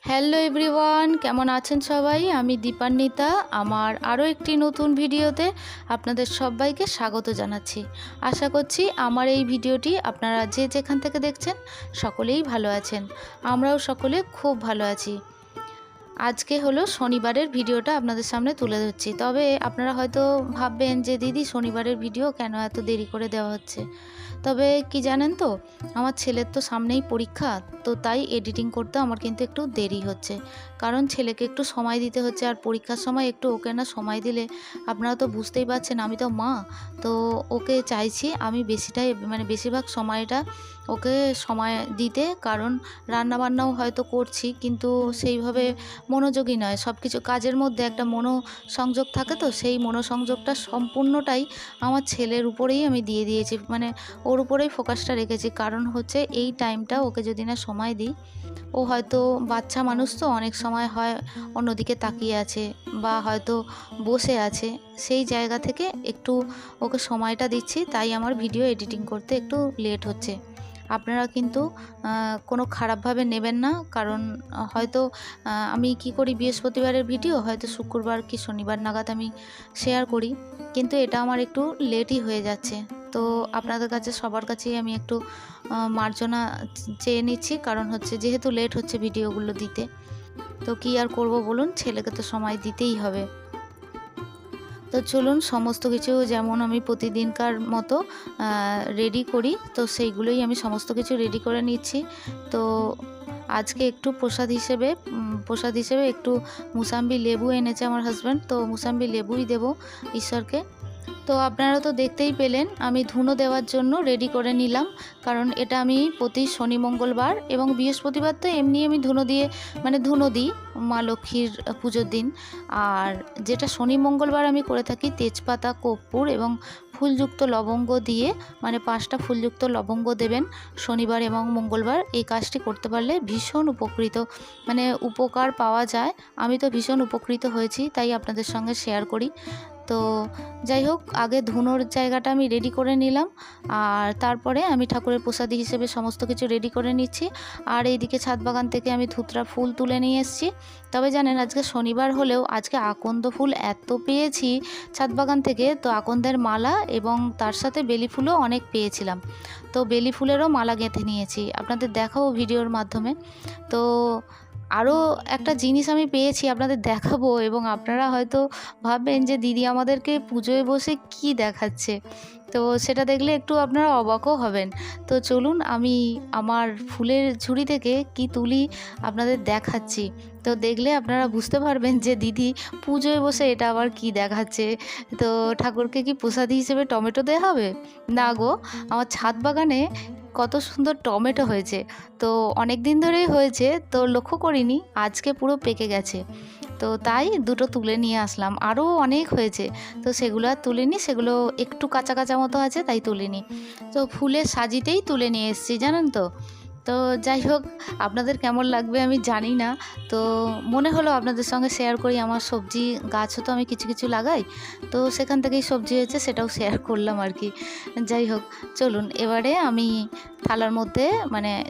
Hello everyone, কেমন আছেন সবাই? আমি দীপান্বিতা। আমার আরও একটি নতুন ভিডিওতে আপনাদের সবাইকে স্বাগত জানাচ্ছি। আশা করছি আমার এই ভিডিওটি আপনারা যে যেখান থেকে দেখছেন সকলেই ভালো আছেন। আমরাও সকলে খুব ভালো আছি। আজকে হলো শনিবারের ভিডিওটা আপনাদের সামনে তুলে ধরছি। তবে আপনারা হয়তো ভাববেন যে দিদি শনিবারের ভিডিও কেন এত দেরি করে দেওয়া হচ্ছে। তবে কি জানেন তো, আমার ছেলের তো সামনেই পরীক্ষা, তো তাই এডিটিং করতে আমার কিন্তু একটু দেরি হচ্ছে। কারণ ছেলেকে একটু সময় দিতে হচ্ছে, আর পরীক্ষার সময় একটু ওকে না সময় দিলে আপনারা তো বুঝতেই পারছেন আমি তো মা, তো ওকে চাইছি আমি বেশিরভাগ সময়টা ওকে সময় দিতে। কারণ রান্নাবান্নাও হয়তো করছি কিন্তু সেইভাবে মনোযোগী নয়, সব কিছু কাজের মধ্যে একটা মনোসংযোগ থাকে, তো সেই মনোসংযোগটা সম্পূর্ণটাই আমার ছেলের উপরেই আমি দিয়ে দিয়েছি, ওর উপরেই ফোকাসটা রেখেছি। কারণ হচ্ছে এই টাইমটা ওকে যদি না সময় দিই, ও হয়তো বাচ্চা মানুষ তো অনেক সময় হয় অন্যদিকে তাকিয়ে আছে বা হয়তো বসে আছে, সেই জায়গা থেকে একটু ওকে সময়টা দিচ্ছি, তাই আমার ভিডিও এডিটিং করতে একটু লেট হচ্ছে। আপনারা কিন্তু কোনো খারাপভাবে নেবেন না, কারণ হয়তো আমি কি করি, বৃহস্পতিবারের ভিডিও হয়তো শুক্রবার কি শনিবার নাগাদ আমি শেয়ার করি, কিন্তু এটা আমার একটু লেটই হয়ে যাচ্ছে। তো আপনাদের কাছে সবার কাছেই আমি একটু মার্জনা চেয়ে নিচ্ছি, কারণ হচ্ছে যেহেতু লেট হচ্ছে ভিডিওগুলো দিতে, তো কি আর করব বলুন, ছেলেকে তো সময় দিতেই হবে। তো চলুন সমস্ত কিছু যেমন আমি প্রতিদিনকার মতো রেডি করি, তো সেইগুলোই আমি সমস্ত কিছু রেডি করে নিচ্ছি। তো আজকে একটু প্রসাদ হিসেবে একটু মুসাম্বি লেবু এনেছে আমার হাজব্যান্ড, তো মুসাম্বি লেবুই দেব ঈশ্বরকে। তো আপনারা তো দেখতেই পেলেন আমি ধুনো দেওয়ার জন্য রেডি করে নিলাম, কারণ এটা আমি প্রতি শনি মঙ্গলবার এবং বৃহস্পতিবার তো এমনি আমি ধুনো দিই মা লক্ষ্মীর পুজোর দিন। আর যেটা শনি মঙ্গলবার আমি করে থাকি, তেজপাতা, কর্পূর এবং ফুলযুক্ত লবঙ্গ দিয়ে, 5টা ফুলযুক্ত লবঙ্গ দেবেন শনিবার এবং মঙ্গলবার। এই কাজটি করতে পারলে ভীষণ উপকার পাওয়া যায়। আমি তো ভীষণ উপকৃত হয়েছি, তাই আপনাদের সঙ্গে শেয়ার করি। তো যাই হোক, আগে ধুনোর জায়গাটা আমি রেডি করে নিলাম, আর তারপরে আমি ঠাকুরের প্রসাদি হিসেবে সমস্ত কিছু রেডি করে নিচ্ছি। আর এইদিকে ছাদ বাগান থেকে আমি ধুতরা ফুল তুলে নিয়ে এসেছি। তবে জানেন আজকে শনিবার হলেও আজকে আকন্দ ফুল এত পেয়েছি ছাদ বাগান থেকে, তো আকন্দের মালা এবং তার সাথে বেলি ফুলও অনেক পেয়েছিলাম, তো বেলি ফুলেরও মালা গেঁথে নিয়েছি, আপনাদের দেখাবো ভিডিওর মাধ্যমে। তো আরও একটা জিনিস আমি পেয়েছি আপনাদের দেখাবো, এবং আপনারা হয়তো ভাববেন যে দিদি আমাদেরকে পুজোয় বসে কি দেখাচ্ছে, তো সেটা দেখলে একটু আপনারা অবাকও হবেন। তো চলুন আমি আমার ফুলের ঝুড়ি থেকে কি তুলি আপনাদের দেখাচ্ছি, তো দেখলে আপনারা বুঝতে পারবেন যে দিদি পুজোয় বসে এটা আবার কি দেখাচ্ছে। তো ঠাকুরকে কি প্রসাদি হিসেবে টমেটো দেওয়া হবে? না গো, আমার ছাদ বাগানে কত সুন্দর টমেটো হয়েছে, তো অনেক দিন ধরেই হয়েছে, তো লক্ষ্য করিনি, আজকে পুরো পেকে গেছে, তো তাই দুটো তুলে নিয়ে আসলাম। আরও অনেক হয়েছে, তো সেগুলো আর তুলিনি, সেগুলো একটু কাঁচা কাঁচা মতো আছে তাই তুলিনি, তো ফুলের সাজিতেই তুলে নিয়ে এসেছি জানেন তো। তো যাই হোক, আপনাদের কেমন লাগবে আমি জানি না, তো মনে হলো আপনাদের সঙ্গে শেয়ার করি। আমার সবজি গাছও তো আমি কিছু কিছু লাগাই, তো সেখান থেকেই সবজি হয়েছে, সেটাও শেয়ার করলাম আর কি। যাই হোক, চলুন এবারে আমি থালার মধ্যে,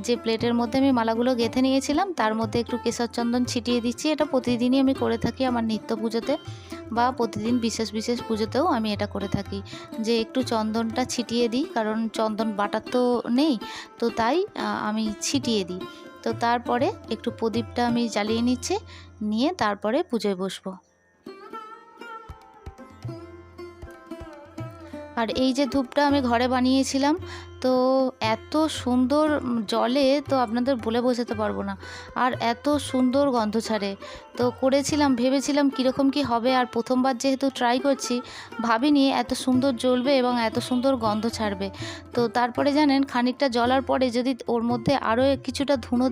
যে প্লেটের মধ্যে আমি মালাগুলো গেঁথে নিয়েছিলাম তার মধ্যে একটু কেশর চন্দন ছিটিয়ে দিচ্ছি। এটা প্রতিদিনই আমি করে থাকি আমার নিত্য পুজোতে, বা প্রতিদিন বিশেষ বিশেষ পুজোতেও আমি এটা করে থাকি, যে একটু চন্দনটা ছিটিয়ে দিই, কারণ চন্দন বাটার তো নেই, তো তাই আমি ছিটিয়ে দিই। তো তারপরে একটু প্রদীপটা আমি জ্বালিয়ে নিচ্ছি, নিয়ে তারপরে পুজোয় বসবো। আর এই যে ধূপটা আমি ঘরে বানিয়েছিলাম, তো এত সুন্দর জলে, তো আপনাদের বলে বোঝাতে পারবো না, আর এত সুন্দর গন্ধ ছাড়ে। তো ভেবেছিলাম কীরকম কী হবে, আর প্রথমবার যেহেতু ট্রাই করছি, ভাবিনি এত সুন্দর জ্বলবে এবং এত সুন্দর গন্ধ ছাড়বে। তো তারপরে জানেন খানিকটা জ্বলার পরে যদি ওর মধ্যে আরও কিছুটা ধুনো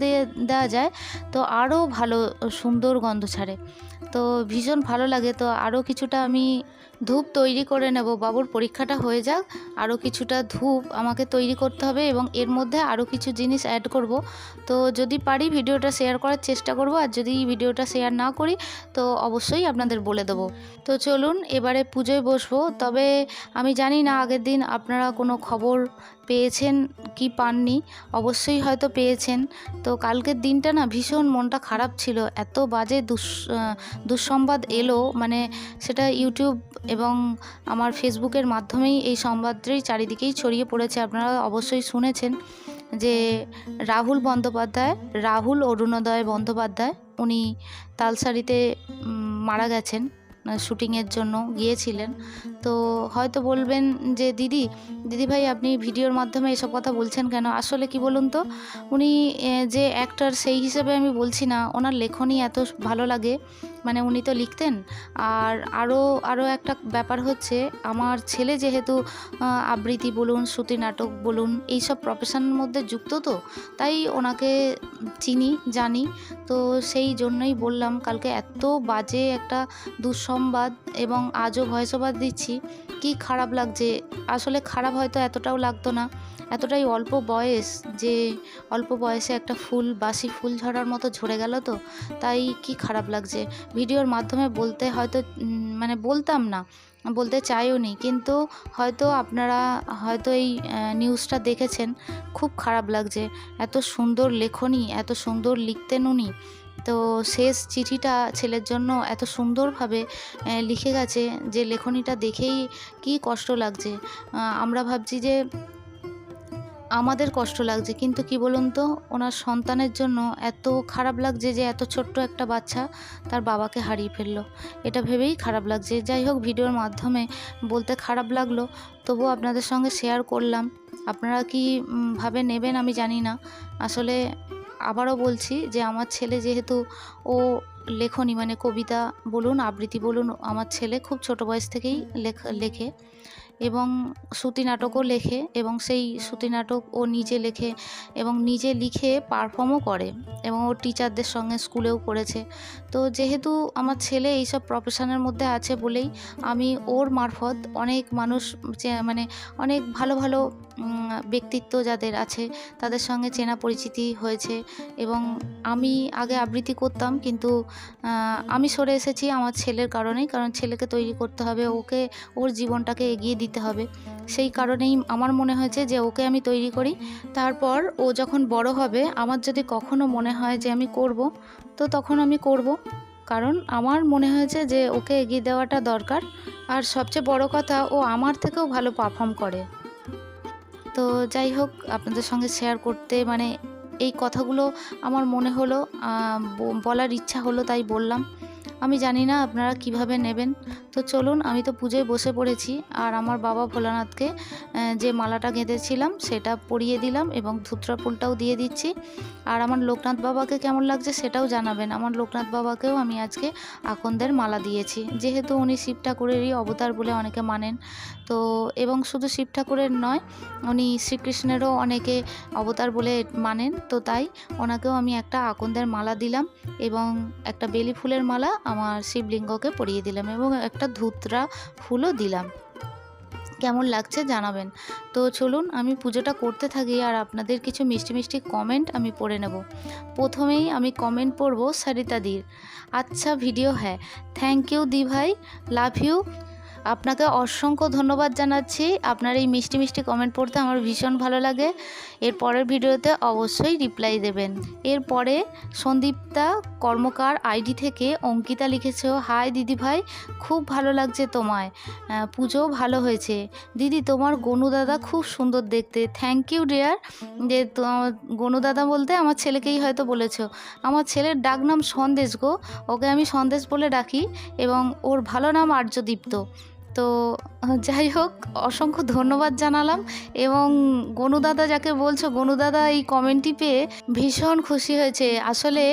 দেওয়া যায়, তো আরও ভালো সুন্দর গন্ধ ছাড়ে, তো ভীষণ ভালো লাগে। তো আরও কিছুটা আমি ধূপ তৈরি করে নেব, বাবুর পরীক্ষাটা হয়ে যাক, আরও কিছুটা ধূপ আমাকে তৈরি করতে হবে এবং এর মধ্যে আরও কিছু জিনিস অ্যাড করব। তো যদি পারি ভিডিওটা শেয়ার করার চেষ্টা করব, আর যদি ভিডিওটা শেয়ার না করি তো অবশ্যই আপনাদের বলে দেবো। তো চলুন এবারে পুজোয় বসবো। তবে আমি জানি না আগের দিন আপনারা কোনো খবর পেয়েছেন কি পাননি, অবশ্যই হয়তো পেয়েছেন। তো কালকের দিনটা না ভীষণ মনটা খারাপ ছিল, এত বাজে দুঃসংবাদ এলো, মানে সেটা ইউটিউব এবং আমার ফেসবুকের মাধ্যমেই এই সংবাদটাই চারিদিকেই ছড়িয়ে পড়েছে। আপনারা অবশ্যই শুনেছেন যে রাহুল অরুণোদয় বন্দ্যোপাধ্যায় উনি তালসারিতে মারা গেছেন, শ্যুটিংয়ের জন্য গিয়েছিলেন। তো হয়তো বলবেন যে দিদি ভাই আপনি ভিডিওর মাধ্যমে এসব কথা বলছেন কেন? আসলে কি বলুন তো, উনি যে অ্যাক্টর সেই হিসেবে আমি বলছি না, ওনার লেখনী এত ভালো লাগে, মানে উনি তো লিখতেন। আর আরও একটা ব্যাপার হচ্ছে, আমার ছেলে যেহেতু আবৃত্তি বলুন, শ্রুতি নাটক বলুন, এইসব প্রফেশনের মধ্যে যুক্ত, তো তাই ওনাকে চিনি জানি। তো সেই জন্যই বললাম, কালকে এত বাজে একটা দুঃসংবাদ এবং আজও ভয়েস ওভার দিচ্ছি, কি খারাপ লাগছে। আসলে খারাপ হয়তো এতটাও লাগতো না, এতটাই অল্প বয়স, যে অল্প বয়সে একটা বাসি ফুল ঝরার মতো ঝরে গেল, তো তাই কি খারাপ লাগছে। ভিডিওর মাধ্যমে বলতে হয়তো মানে বলতাম না, বলতে চাইও নি, কিন্তু হয়তো আপনারা হয়তো এই নিউজটা দেখেছেন, খুব খারাপ লাগছে। এত সুন্দর লেখনী, এত সুন্দর লিখতেন উনি। তো শেষ চিঠিটা ছেলের জন্য এত সুন্দরভাবে লিখে গেছে, যে লেখনীটা দেখেই কি কষ্ট লাগছে। আমরা ভাবছি যে আমাদের কষ্ট লাগছে, কিন্তু কি বলুন তো, ওনার সন্তানের জন্য এত খারাপ লাগছে যে এত ছোট্ট একটা বাচ্চা তার বাবাকে হারিয়ে ফেললো, এটা ভেবেই খারাপ লাগছে। যাই হোক, ভিডিওর মাধ্যমে বলতে খারাপ লাগলো, তবুও আপনাদের সঙ্গে শেয়ার করলাম। আপনারা কি ভাবে নেবেন আমি জানি না। আসলে আবারও বলছি যে আমার ছেলে যেহেতু ও লেখনী, মানে কবিতা বলুন, আবৃত্তি বলুন, আমার ছেলে খুব ছোট বয়স থেকেই লেখে এবং শ্রুতি নাটকও লেখে, এবং সেই শ্রুতি নাটক ও নিজে লেখে এবং নিজে লিখে পারফর্মও করে, এবং ও টিচারদের সঙ্গে স্কুলেও করেছে। তো যেহেতু আমার ছেলে এইসব প্রফেশনের মধ্যে আছে বলেই আমি ওর মারফত অনেক মানুষ, মানে অনেক ভালো ভালো ব্যক্তিত্ব যাদের আছে তাদের সঙ্গে চেনা পরিচিতি হয়েছে। এবং আমি আগে আবৃত্তি করতাম, কিন্তু আমি সরে এসেছি আমার ছেলের কারণেই, কারণ ছেলেকে তৈরি করতে হবে, ওর জীবনটাকে এগিয়ে দিতে হবে। সেই কারণেই আমার মনে হয়েছে যে ওকে আমি তৈরি করি, তারপর ও যখন বড় হবে, আমার যদি কখনো মনে হয় যে আমি করব, তো তখন আমি করব। কারণ আমার মনে হয়েছে যে ওকে এগিয়ে দেওয়াটা দরকার। আর সবচেয়ে বড় কথা, ও আমার থেকেও ভালো পারফর্ম করে। তো যাই হোক, আপনাদের সঙ্গে শেয়ার করতে, মানে এই কথাগুলো আমার মনে হলো, বলার ইচ্ছা হলো, তাই বললাম। আমি জানি না আপনারা কিভাবে নেবেন। তো চলুন, আমি তো পুজোয় বসে পড়েছি, আর আমার বাবা ভোলানাথকে যে মালাটা গেঁথেছিলাম সেটা পরিয়ে দিলাম, এবং ধুতরা ফুলটাও দিয়ে দিচ্ছি। আর আমার লোকনাথ বাবাকে কেমন লাগছে সেটাও জানাবেন। আমার লোকনাথ বাবাকেও আমি আজকে আকন্দের মালা দিয়েছি, যেহেতু উনি শিব ঠাকুরেরই অবতার বলে অনেকে মানেন। তো এবং শুধু শিব ঠাকুরের নয়, উনি শ্রীকৃষ্ণেরও অনেকে অবতার বলে মানেন, তো তাই ওনাকেও আমি একটা আকন্দের মালা দিলাম, এবং একটা বেলি ফুলের মালা আমার শিবলিঙ্গকে পরিয়ে দিলাম, এবং একটা ধুতরা ফুলও দিলাম। কেমন লাগছে জানাবেন। তো চলুন আমি পুজোটা করতে থাকি, আর আপনাদের কিছু মিষ্টি মিষ্টি কমেন্ট আমি পড়ে নেব। প্রথমেই আমি কমেন্ট পড়ব সরিতাদির। আচ্ছা ভিডিও, হ্যাঁ, থ্যাংক ইউ দি ভাই, লাভ ইউ। আপনাকে অসংখ্য ধন্যবাদ জানাচ্ছি। আপনার এই মিষ্টি মিষ্টি কমেন্ট পড়তে আমার ভীষণ ভালো লাগে। এর পরের ভিডিওতে অবশ্যই রিপ্লাই দেবেন। এরপরে সন্দীপ্তা কর্মকার আইডি থেকে অঙ্কিতা লিখেছে, হাই দিদি ভাই, খুব ভালো লাগছে তোমায়, পুজোও ভালো হয়েছে দিদি, তোমার গনু দাদা খুব সুন্দর দেখতে। Thank you dear. যে গনু দাদা বলতে আমার ছেলেকেই হয়তো বলেছো। আমার ছেলের ডাক নাম সন্দেশ গো, ওকে আমি সন্দেশ বলে ডাকি, এবং ওর ভালো নাম আর্যদীপ্ত। তো যাই হোক, অসংখ্য ধন্যবাদ জানালাম। এবং গনুদাদা যাকে বলছো, গনুদাদা এই কমেন্টটি পেয়ে ভীষণ খুশি হয়েছে। আসলে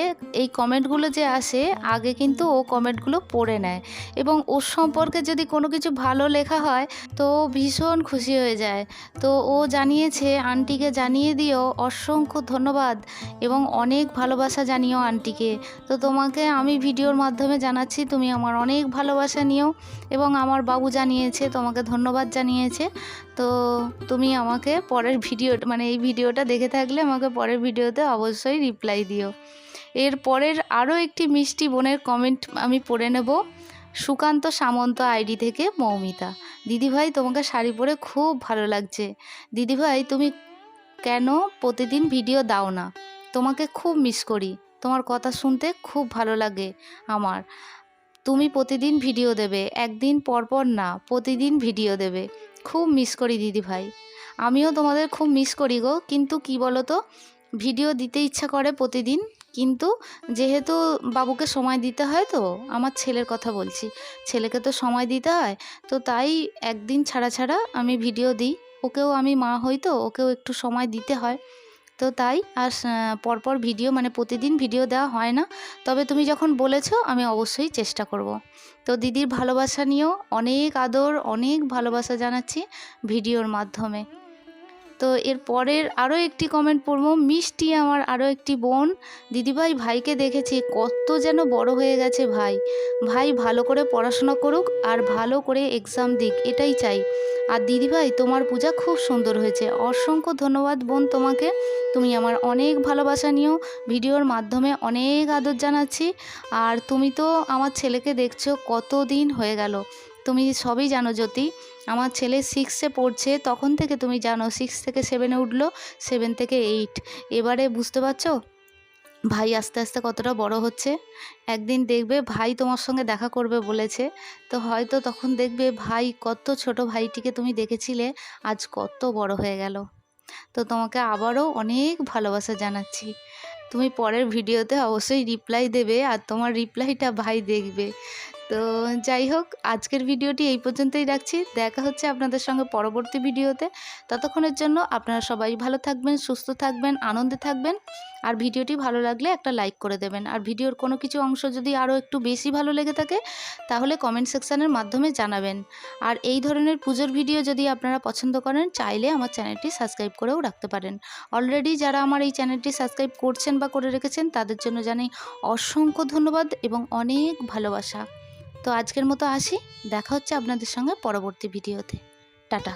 এই কমেন্টগুলো যে আসে, আগে কিন্তু ও কমেন্টগুলো পড়ে নেয়, এবং ওর সম্পর্কে যদি কোনো কিছু ভালো লেখা হয় তো ভীষণ খুশি হয়ে যায়। তো ও জানিয়েছে, আন্টিকে জানিয়ে দিও অসংখ্য ধন্যবাদ, এবং অনেক ভালোবাসা জানিও আন্টিকে। তো তোমাকে আমি ভিডিওর মাধ্যমে জানাচ্ছি, তুমি আমার অনেক ভালোবাসা নিও, এবং আমার বাবু জানিয়েছে, তোমাকে ধন্যবাদ জানিয়েছে। তো তুমি আমাকে পরের মানে এই ভিডিওটা দেখে থাকলে আমাকে পরের ভিডিওতে অবশ্যই রিপ্লাই দিও। এর পরের আরও একটি মিষ্টি বোনের কমেন্ট আমি পড়ে নেব, সুকান্ত সামন্ত আইডি থেকে মৌমিতা। দিদিভাই তোমাকে শাড়ি পরে খুব ভালো লাগছে। দিদিভাই তুমি কেন প্রতিদিন ভিডিও দাও না? তোমাকে খুব মিস করি, তোমার কথা শুনতে খুব ভালো লাগে আমার। তুমি প্রতিদিন ভিডিও দেবে, একদিন পর পর না, প্রতিদিন ভিডিও দেবে। খুব মিস করি দিদিভাই। আমিও তোমাদের খুব মিস করি গো, কিন্তু কি বলো তো, ভিডিও দিতে ইচ্ছা করে প্রতিদিন, কিন্তু যেহেতু বাবুকে সময় দিতে হয়, তো আমার ছেলের কথা বলছি, ছেলেকে তো সময় দিতে হয়, তো তাই একদিন ছাড়া ছাড়া আমি ভিডিও দিই। ওকেও আমি মা হই, তো ওকেও একটু সময় দিতে হয়, তো তাই আর পরপর ভিডিও মানে প্রতিদিন ভিডিও দেওয়া হয় না। তবে তুমি যখন বলেছো আমি অবশ্যই চেষ্টা করব। তো দিদির ভালোবাসা নিয়েও অনেক আদর, অনেক ভালোবাসা জানাচ্ছি ভিডিওর মাধ্যমে। তো এর পরের আরও একটি কমেন্ট পড়বো। মিষ্টি আমার আরও একটি বোন, দিদিভাই ভাইকে দেখেছি কত যেন বড় হয়ে গেছে ভাই। ভাই ভালো করে পড়াশোনা করুক আর ভালো করে এক্সাম দিক, এটাই চাই। আর দিদিভাই তোমার পূজা খুব সুন্দর হয়েছে। অসংখ্য ধন্যবাদ বোন তোমাকে। তুমি আমার অনেক ভালোবাসা নিও, ভিডিওর মাধ্যমে অনেক আদর জানাচ্ছি। আর তুমি তো আমার ছেলেকে দেখছো কত দিন হয়ে গেল, তুমি সবই জানো জ্যোতি। আমার ছেলে 6-এ পড়ছে, তখন থেকে তুমি জানো 6 থেকে 7-এ উঠলো, 7 থেকে 8, এবারে বুঝতে পারছো ভাই আস্তে আস্তে কতটা বড় হচ্ছে। একদিন দেখবে ভাই তোমার সঙ্গে দেখা করবে বলেছে, তো হয়তো তখন দেখবে ভাই, কত ছোট ভাইটিকে তুমি দেখেছিলে, আজ কত বড় হয়ে গেল। তো তোমাকে আবারও অনেক ভালোবাসা জানাচ্ছি। তুমি পরের ভিডিওতে অবশ্যই রিপ্লাই দেবে, আর তোমার রিপ্লাইটা ভাই দেখবে। তো যাই হোক, আজকের ভিডিওটি এই পর্যন্তই রাখছি। দেখা হচ্ছে আপনাদের সঙ্গে পরবর্তী ভিডিওতে। ততক্ষণের জন্য আপনারা সবাই ভালো থাকবেন, সুস্থ থাকবেন, আনন্দে থাকবেন। আর ভিডিওটি ভালো লাগলে একটা লাইক করে দেবেন। আর ভিডিওর কোনো কিছু অংশ যদি আরও একটু বেশি ভালো লেগে থাকে, তাহলে কমেন্ট সেকশানের মাধ্যমে জানাবেন। আর এই ধরনের পুজোর ভিডিও যদি আপনারা পছন্দ করেন, চাইলে আমার চ্যানেলটি সাবস্ক্রাইব করেও রাখতে পারেন। অলরেডি যারা আমার এই চ্যানেলটি সাবস্ক্রাইব করছেন বা করে রেখেছেন, তাদের জন্য জানাই অসংখ্য ধন্যবাদ এবং অনেক ভালোবাসা। তো আজকের মতো আসি, দেখা হচ্ছে আপনাদের সঙ্গে পরবর্তী ভিডিওতে। টাটা।